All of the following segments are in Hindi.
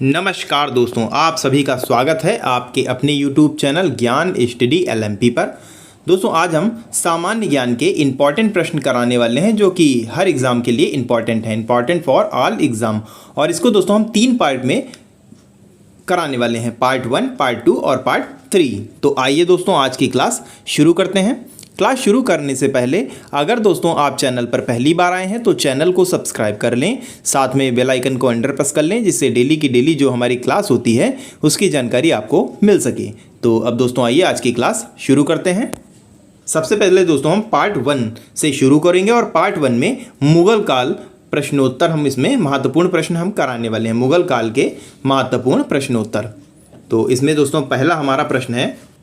नमस्कार दोस्तों, आप सभी का स्वागत है आपके अपने YouTube चैनल ज्ञान स्टडी LMP पर। दोस्तों आज हम सामान्य ज्ञान के इम्पॉर्टेंट प्रश्न कराने वाले हैं जो कि हर एग्ज़ाम के लिए इम्पॉर्टेंट है, इम्पॉर्टेंट फॉर ऑल एग्ज़ाम। और इसको दोस्तों हम 3 पार्ट में कराने वाले हैं, पार्ट 1, पार्ट 2 और पार्ट 3। तो आइए दोस्तों आज की क्लास शुरू करते हैं। क्लास शुरू करने से पहले अगर दोस्तों आप चैनल पर पहली बार आए हैं तो चैनल को सब्सक्राइब कर लें, साथ में बेल आइकन को अंडर प्रेस कर लें जिससे डेली की डेली जो हमारी क्लास होती है उसकी जानकारी आपको मिल सके। तो अब दोस्तों आइए आज की क्लास शुरू करते हैं। सबसे पहले दोस्तों हम पार्ट 1 से शुरू करेंगे और पार्ट 1 में मुगल काल प्रश्नोत्तर, हम इसमें महत्वपूर्ण प्रश्न हम कराने वाले हैं, मुगल काल के महत्वपूर्ण प्रश्नोत्तर। तो इसमें दोस्तों पहला हमारा प्रश्न है,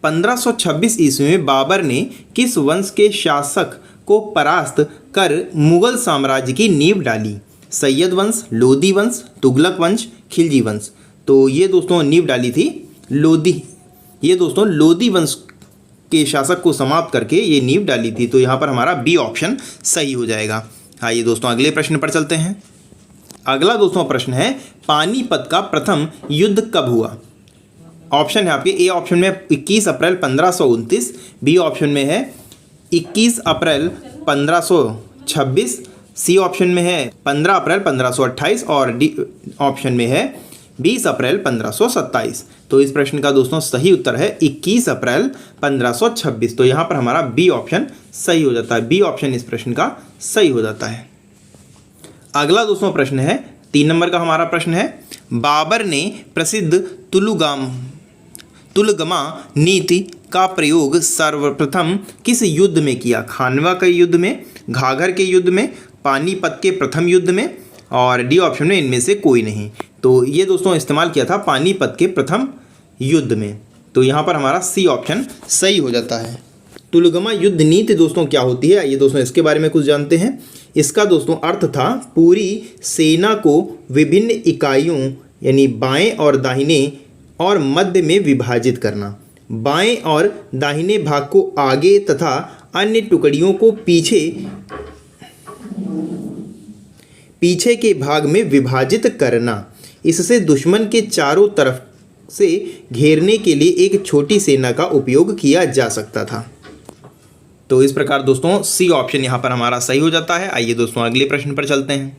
1526 ईस्वी में बाबर ने किस वंश के शासक को परास्त कर मुगल साम्राज्य की नींव डाली? सैयद वंश, लोदी वंश, तुगलक वंश, खिलजी वंश। तो ये दोस्तों नींव डाली थी लोदी, ये दोस्तों लोदी वंश के शासक को समाप्त करके ये नींव डाली थी। तो यहाँ पर हमारा बी ऑप्शन सही हो जाएगा। आइए दोस्तों अगले प्रश्न पर चलते हैं। अगला दोस्तों प्रश्न है, पानीपत का प्रथम युद्ध कब हुआ? ऑप्शन है आपके, ए ऑप्शन में 21 अप्रैल 1529, बी ऑप्शन में है 21 अप्रैल 1526, सी ऑप्शन में है 15 अप्रैल 1528 और डी ऑप्शन में है 20 अप्रैल 1527। तो इस प्रश्न का दोस्तों सही उत्तर है 21 अप्रैल 1526। तो यहाँ पर हमारा बी ऑप्शन सही हो जाता है, बी ऑप्शन इस प्रश्न का सही हो जाता है। अगला दोस्तों प्रश्न है, 3 नंबर का हमारा प्रश्न है, बाबर ने प्रसिद्ध तुलगमा नीति का प्रयोग सर्वप्रथम किस युद्ध में किया? खानवा के युद्ध में, घाघर के युद्ध में, पानीपत के प्रथम युद्ध में और डी ऑप्शन में इनमें से कोई नहीं। तो ये दोस्तों इस्तेमाल किया था पानीपत के प्रथम युद्ध में। तो यहाँ पर हमारा सी ऑप्शन सही हो जाता है। तुलगमा युद्ध नीति दोस्तों क्या होती है, ये दोस्तों इसके बारे में कुछ जानते हैं। इसका दोस्तों अर्थ था पूरी सेना को विभिन्न इकाइयों यानी बाएं और दाहिने और मध्य में विभाजित करना। बाएं और दाहिने भाग को आगे तथा अन्य टुकड़ियों को पीछे के भाग में विभाजित करना। इससे दुश्मन के चारों तरफ से घेरने के लिए एक छोटी सेना का उपयोग किया जा सकता था। तो इस प्रकार दोस्तों सी ऑप्शन यहाँ पर हमारा सही हो जाता है। आइए दोस्तों अगले प्रश्न पर चलते हैं।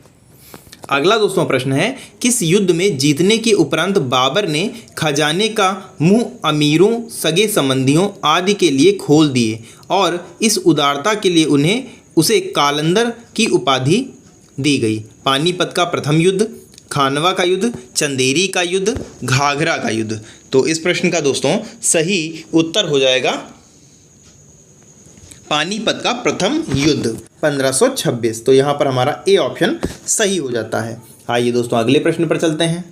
अगला दोस्तों प्रश्न है, किस युद्ध में जीतने के उपरांत बाबर ने खजाने का मुंह अमीरों, सगे संबंधियों आदि के लिए खोल दिए और इस उदारता के लिए उसे कालंदर की उपाधि दी गई? पानीपत का प्रथम युद्ध, खानवा का युद्ध, चंदेरी का युद्ध, घाघरा का युद्ध। तो इस प्रश्न का दोस्तों सही उत्तर हो जाएगा पानीपत का प्रथम युद्ध 1526। तो यहाँ पर हमारा ए ऑप्शन सही हो जाता है। आइए दोस्तों अगले प्रश्न पर चलते हैं।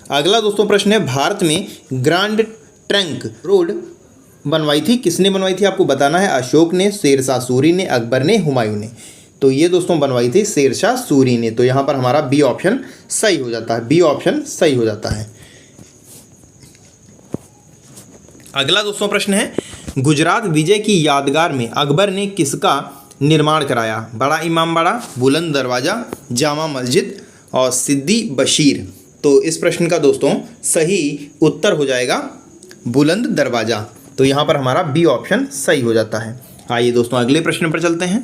अगला दोस्तों प्रश्न है, भारत में ग्रैंड ट्रंक रोड बनवाई थी, किसने बनवाई थी आपको बताना है। अशोक ने, शेरशाह सूरी ने, अकबर ने, हुमायूं ने। तो ये दोस्तों बनवाई थी शेरशाह सूरी ने। तो यहाँ पर हमारा बी ऑप्शन सही हो जाता है, बी ऑप्शन सही हो जाता है। अगला दोस्तों प्रश्न है, गुजरात विजय की यादगार में अकबर ने किसका निर्माण कराया? बड़ा इमाम बाड़ा, बुलंद दरवाज़ा, जामा मस्जिद और सिद्दी बशीर। तो इस प्रश्न का दोस्तों सही उत्तर हो जाएगा बुलंद दरवाज़ा। तो यहाँ पर हमारा बी ऑप्शन सही हो जाता है। आइए दोस्तों अगले प्रश्न पर चलते हैं।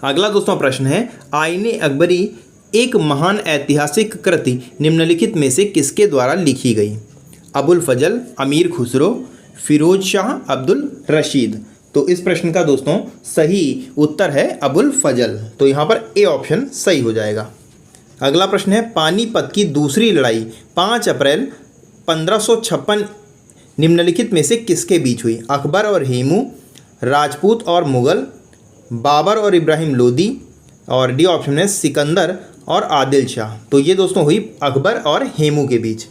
अगला दोस्तों प्रश्न है, आईने अकबरी एक महान ऐतिहासिक कृति निम्नलिखित में से किसके द्वारा लिखी गई? अबुल फजल, अमीर खुसरो, फिरोज शाह, अब्दुल रशीद। तो इस प्रश्न का दोस्तों सही उत्तर है अबुल फजल। तो यहाँ पर ए ऑप्शन सही हो जाएगा। अगला प्रश्न है, पानीपत की दूसरी लड़ाई 5 अप्रैल 1556 निम्नलिखित में से किसके बीच हुई? अकबर और हेमू, राजपूत और मुगल, बाबर और इब्राहिम लोदी और डी ऑप्शन है सिकंदर और आदिल शाह। तो ये दोस्तों हुई अकबर और हेमू के बीच।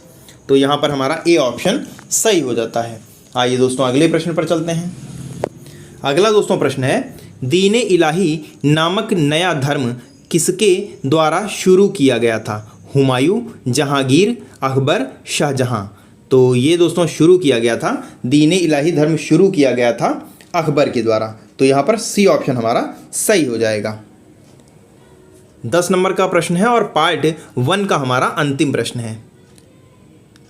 तो यहाँ पर हमारा ए ऑप्शन सही हो जाता है। आइए दोस्तों अगले प्रश्न पर चलते हैं। अगला दोस्तों प्रश्न है, दीन-ए इलाही नामक नया धर्म किसके द्वारा शुरू किया गया था? हुमायूं, जहांगीर, अकबर, शाहजहां। तो ये दोस्तों शुरू किया गया था, दीन-ए इलाही धर्म शुरू किया गया था अकबर के द्वारा। तो यहाँ पर सी ऑप्शन हमारा सही हो जाएगा। 10 नंबर का प्रश्न है और पार्ट 1 का हमारा अंतिम प्रश्न है।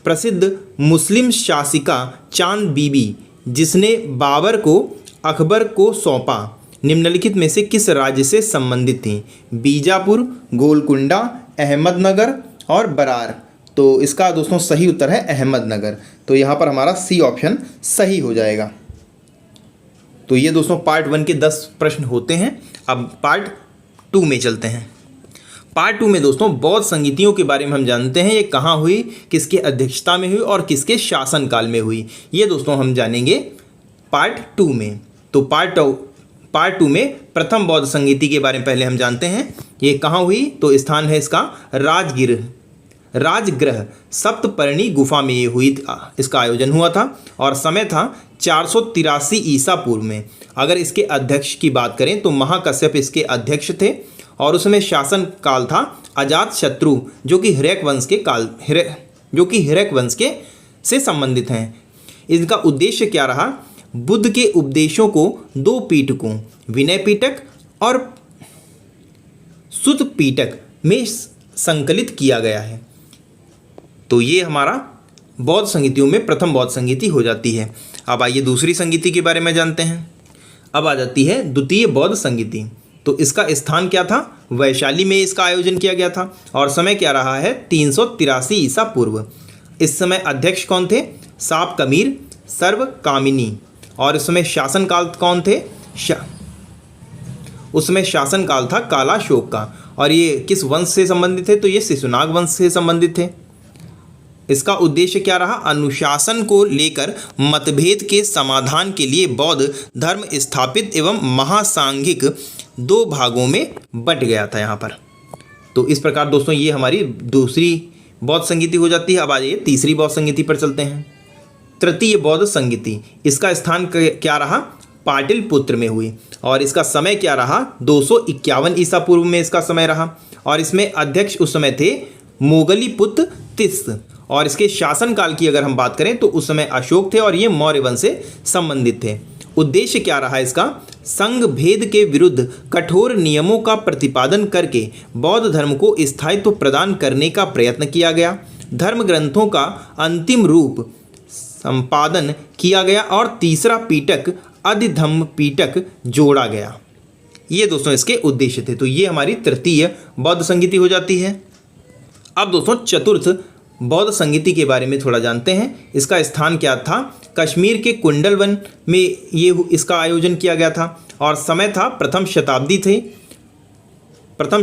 प्रसिद्ध मुस्लिम शासिका चांद बीबी जिसने बाबर को अकबर को सौंपा, निम्नलिखित में से किस राज्य से संबंधित थी? बीजापुर, गोलकुंडा, अहमदनगर और बरार। तो इसका दोस्तों सही उत्तर है अहमदनगर। तो यहाँ पर हमारा सी ऑप्शन सही हो जाएगा। तो ये दोस्तों पार्ट 1 के 10 प्रश्न होते हैं। अब पार्ट 2 में चलते हैं। पार्ट 2 में दोस्तों बौद्ध संगीतियों के बारे में हम जानते हैं। ये कहाँ हुई, किसके अध्यक्षता में हुई और किसके शासनकाल में हुई, ये दोस्तों हम जानेंगे पार्ट 2 में। तो पार्ट 2 में प्रथम बौद्ध संगीति के बारे में पहले हम जानते हैं। ये कहाँ हुई, तो स्थान है इसका राजगृह सप्तपर्णी गुफा में ये हुई, इसका आयोजन हुआ था और समय था 483 ईसा पूर्व में। अगर इसके अध्यक्ष की बात करें तो महाकश्यप इसके अध्यक्ष थे और उसमें शासन काल था अजात शत्रु जो कि हिरण्यक वंश के से संबंधित हैं। इनका उद्देश्य क्या रहा? बुद्ध के उपदेशों को 2 पीटकों विनय पीटक और सुत पीटक में संकलित किया गया है। तो ये हमारा बौद्ध संगीतियों में प्रथम बौद्ध संगीति हो जाती है। अब आइए दूसरी संगीति के बारे में जानते हैं। अब आ जाती है द्वितीय बौद्ध संगीति। तो इसका स्थान क्या था? वैशाली में इसका आयोजन किया गया था और समय क्या रहा है? 383 ईसा पूर्व। इस समय अध्यक्ष कौन थे? साप कमीर सर्वकामिनी। और इस समय शासनकाल कौन थे? उसमें शासनकाल था कालाशोक का। और ये किस वंश से संबंधित थे? तो ये शिशुनाग वंश से संबंधित थे। इसका उद्देश्य क्या रहा? अनुशासन को लेकर मतभेद के समाधान के लिए बौद्ध धर्म स्थापित एवं महासांघिक 2 भागों में बंट गया था यहाँ पर। तो इस प्रकार दोस्तों ये हमारी दूसरी बौद्ध संगीति हो जाती है। अब आ जाइए तीसरी बौद्ध संगीति पर चलते हैं। तृतीय बौद्ध संगीति, इसका स्थान क्या रहा? पाटलिपुत्र में हुई और इसका समय क्या रहा? 251 ईसा पूर्व में इसका समय रहा और इसमें अध्यक्ष उस समय थे मोगलीपुत्र तिस। और इसके शासनकाल की अगर हम बात करें तो उस समय अशोक थे और ये मौर्य वंश से संबंधित थे। उद्देश्य क्या रहा इसका? संघ भेद के विरुद्ध कठोर नियमों का प्रतिपादन करके बौद्ध धर्म को स्थायित्व प्रदान करने का प्रयत्न किया गया। धर्म ग्रंथों का अंतिम रूप संपादन किया गया और तीसरा पीटक अधिधम्म पीटक जोड़ा गया। ये दोस्तों इसके उद्देश्य थे। तो ये हमारी तृतीय बौद्ध संगीति हो जाती है। अब दोस्तों चतुर्थ बौद्ध संगीति के बारे में थोड़ा जानते हैं। इसका स्थान क्या था? कश्मीर के कुंडलवन में ये इसका आयोजन किया गया था और समय था प्रथम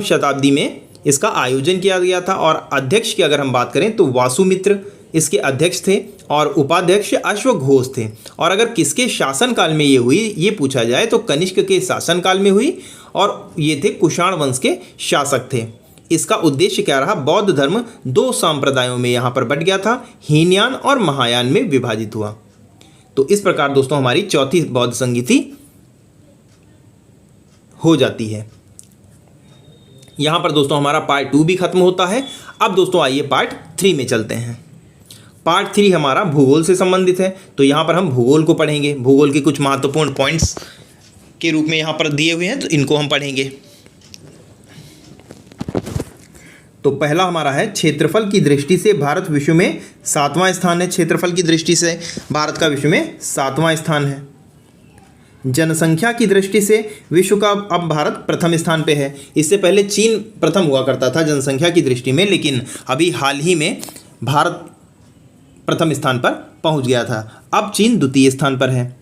शताब्दी में इसका आयोजन किया गया था। और अध्यक्ष की अगर हम बात करें तो वासुमित्र इसके अध्यक्ष थे और उपाध्यक्ष अश्वघोष थे। और अगर किसके शासनकाल में ये हुई ये पूछा जाए तो कनिष्क के शासनकाल में हुई और ये थे कुषाण वंश के शासक थे। इसका उद्देश्य क्या रहा? बौद्ध धर्म 2 संप्रदायों में यहाँ पर बंट गया था, हीनयान और महायान में विभाजित हुआ। तो इस प्रकार दोस्तों हमारी चौथी बौद्ध संगीति हो जाती है। यहाँ पर दोस्तों हमारा पार्ट 2 भी खत्म होता है। अब दोस्तों आइए पार्ट 3 में चलते हैं। पार्ट 3 हमारा भूगोल से संबंधित है। तो यहाँ पर हम भूगोल को पढ़ेंगे। भूगोल के कुछ महत्वपूर्ण पॉइंट्स के रूप में यहाँ पर दिए हुए हैं तो इनको हम पढ़ेंगे। तो पहला हमारा है क्षेत्रफल की दृष्टि से भारत विश्व में 7वां स्थान है। क्षेत्रफल की दृष्टि से भारत का विश्व में 7वां स्थान है। जनसंख्या की दृष्टि से विश्व का अब भारत प्रथम स्थान पे है। इससे पहले चीन प्रथम हुआ करता था जनसंख्या की दृष्टि में, लेकिन अभी हाल ही में भारत प्रथम स्थान पर पहुंच गया था। अब चीन द्वितीय स्थान पर है।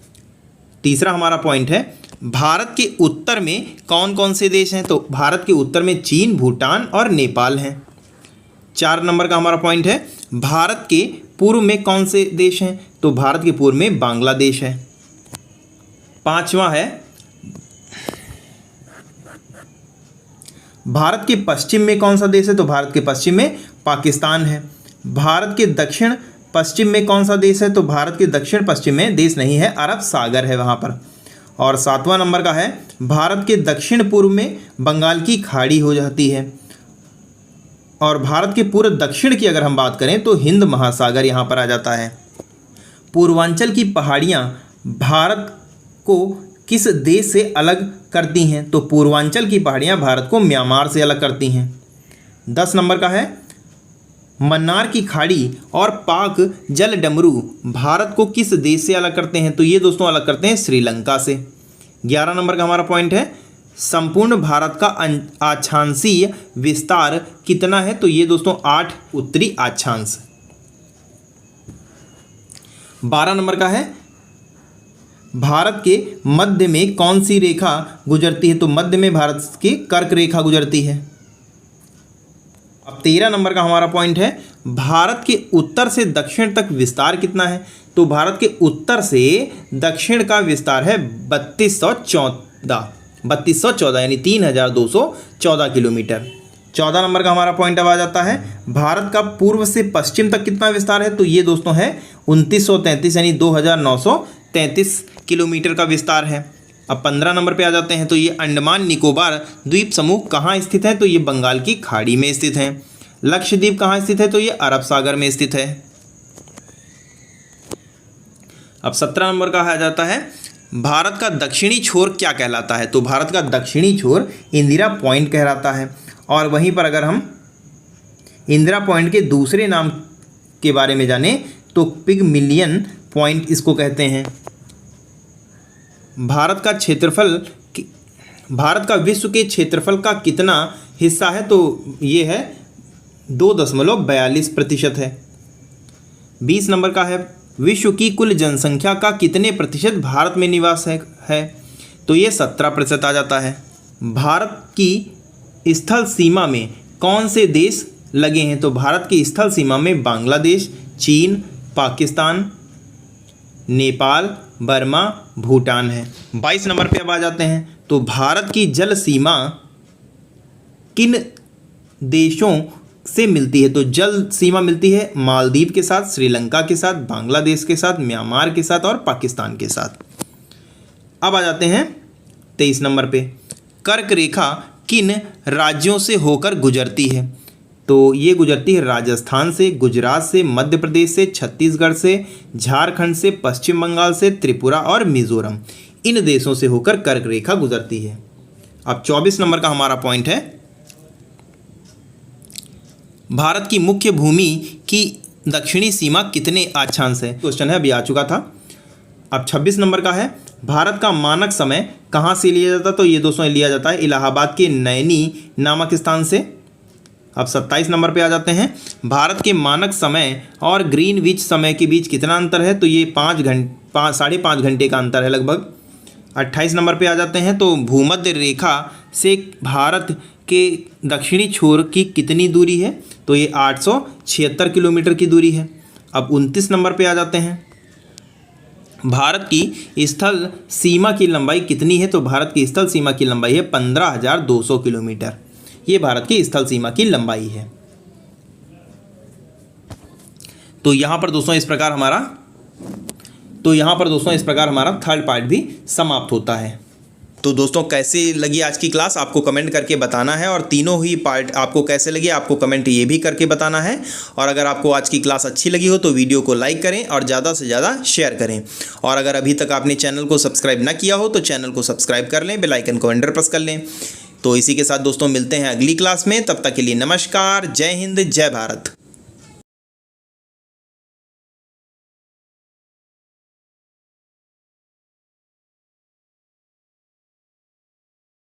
तीसरा हमारा पॉइंट है भारत के उत्तर में कौन कौन से देश हैं? तो भारत के उत्तर में चीन, भूटान और नेपाल हैं। 4 नंबर का हमारा पॉइंट है भारत के पूर्व में कौन से देश हैं? तो भारत के पूर्व में बांग्लादेश है। 5वां है भारत के पश्चिम में कौन सा देश है? तो भारत के पश्चिम में पाकिस्तान है। भारत के दक्षिण पश्चिम में कौन सा देश है? तो भारत के दक्षिण पश्चिम में देश नहीं है, अरब सागर है वहाँ पर। और 7वां नंबर का है भारत के दक्षिण पूर्व में बंगाल की खाड़ी हो जाती है। और भारत के पूर्व दक्षिण की अगर हम बात करें तो हिंद महासागर यहाँ पर आ जाता है। पूर्वांचल की पहाड़ियाँ भारत को किस देश से अलग करती हैं? तो पूर्वांचल की पहाड़ियाँ भारत को म्यांमार से अलग करती हैं। 10 नंबर का है, मन्नार की खाड़ी और पाक जल डमरू भारत को किस देश से अलग करते हैं? तो ये दोस्तों अलग करते हैं श्रीलंका से। 11 नंबर का हमारा पॉइंट है, संपूर्ण भारत का अक्षांशीय विस्तार कितना है? तो ये दोस्तों 8 उत्तरी अक्षांश। 12 नंबर का है, भारत के मध्य में कौन सी रेखा गुजरती है? तो मध्य में भारत की कर्क रेखा गुजरती है। अब 13 नंबर का हमारा पॉइंट है, भारत के उत्तर से दक्षिण तक विस्तार कितना है? तो भारत के उत्तर से दक्षिण का विस्तार है 3214 यानी 3214 किलोमीटर। 14 नंबर का हमारा पॉइंट अब आ जाता है, भारत का पूर्व से पश्चिम तक कितना विस्तार है? तो ये दोस्तों है 2933 यानी 2933 किलोमीटर का विस्तार है। अब 15 नंबर पे आ जाते हैं, तो ये अंडमान निकोबार द्वीप समूह कहाँ स्थित है? तो ये बंगाल की खाड़ी में स्थित है। लक्षद्वीप कहाँ स्थित है? तो ये अरब सागर में स्थित है। अब 17 नंबर का आ जाता है, भारत का दक्षिणी छोर क्या कहलाता है? तो भारत का दक्षिणी छोर इंदिरा पॉइंट कहलाता है। और वहीं पर अगर हम इंदिरा पॉइंट के दूसरे नाम के बारे में जानें तो पिगमिलियन पॉइंट इसको कहते हैं। भारत का विश्व के क्षेत्रफल का कितना हिस्सा है? तो ये है 2.42% है। 20 नंबर का है, विश्व की कुल जनसंख्या का कितने प्रतिशत भारत में निवास है? तो ये 17% आ जाता है। भारत की स्थल सीमा में कौन से देश लगे हैं? तो भारत की स्थल सीमा में बांग्लादेश, चीन, पाकिस्तान, नेपाल, बर्मा, भूटान है। 22 नंबर पे अब आ जाते हैं, तो भारत की जल सीमा किन देशों से मिलती है? तो जल सीमा मिलती है मालदीव के साथ, श्रीलंका के साथ, बांग्लादेश के साथ, म्यांमार के साथ और पाकिस्तान के साथ। अब आ जाते हैं 23 नंबर पे, कर्क रेखा किन राज्यों से होकर गुजरती है? तो ये गुजरती है राजस्थान से, गुजरात से, मध्य प्रदेश से, छत्तीसगढ़ से, झारखंड से, पश्चिम बंगाल से, त्रिपुरा और मिजोरम। इन देशों से होकर कर्क रेखा गुजरती है। अब 24 नंबर का हमारा पॉइंट है, भारत की मुख्य भूमि की दक्षिणी सीमा कितने अक्षांश है? क्वेश्चन है, अभी आ चुका था। अब 26 नंबर का है, भारत का मानक समय कहाँ से लिया जाता है? तो ये दोस्तों लिया जाता है इलाहाबाद के नैनी नामक स्थान से। अब 27 नंबर पे आ जाते हैं, भारत के मानक समय और ग्रीनविच समय के बीच कितना अंतर है? तो ये 5.5 घंटे का अंतर है लगभग। 28 नंबर पे आ जाते हैं, तो भूमध्य रेखा से भारत के दक्षिणी छोर की कितनी दूरी है? तो ये 876 किलोमीटर की दूरी है। अब 29 नंबर पे आ जाते हैं, भारत की स्थल सीमा की लंबाई कितनी है? तो भारत की स्थल सीमा की लंबाई है 15,200 किलोमीटर। ये भारत की स्थल सीमा की लंबाई है। तो यहाँ पर दोस्तों इस प्रकार हमारा थर्ड पार्ट भी समाप्त होता है। तो दोस्तों कैसे लगी आज की क्लास आपको कमेंट करके बताना है, और तीनों ही पार्ट आपको कैसे लगे आपको कमेंट ये भी करके बताना है। और अगर आपको आज की क्लास अच्छी लगी हो तो वीडियो को लाइक करें और ज़्यादा से ज़्यादा शेयर करें। और अगर अभी तक आपने चैनल को सब्सक्राइब ना किया हो तो चैनल को सब्सक्राइब कर लें, बेल आइकन को अंडर प्रेस कर लें। तो इसी के साथ दोस्तों मिलते हैं अगली क्लास में, तब तक के लिए नमस्कार, जय हिंद, जय भारत।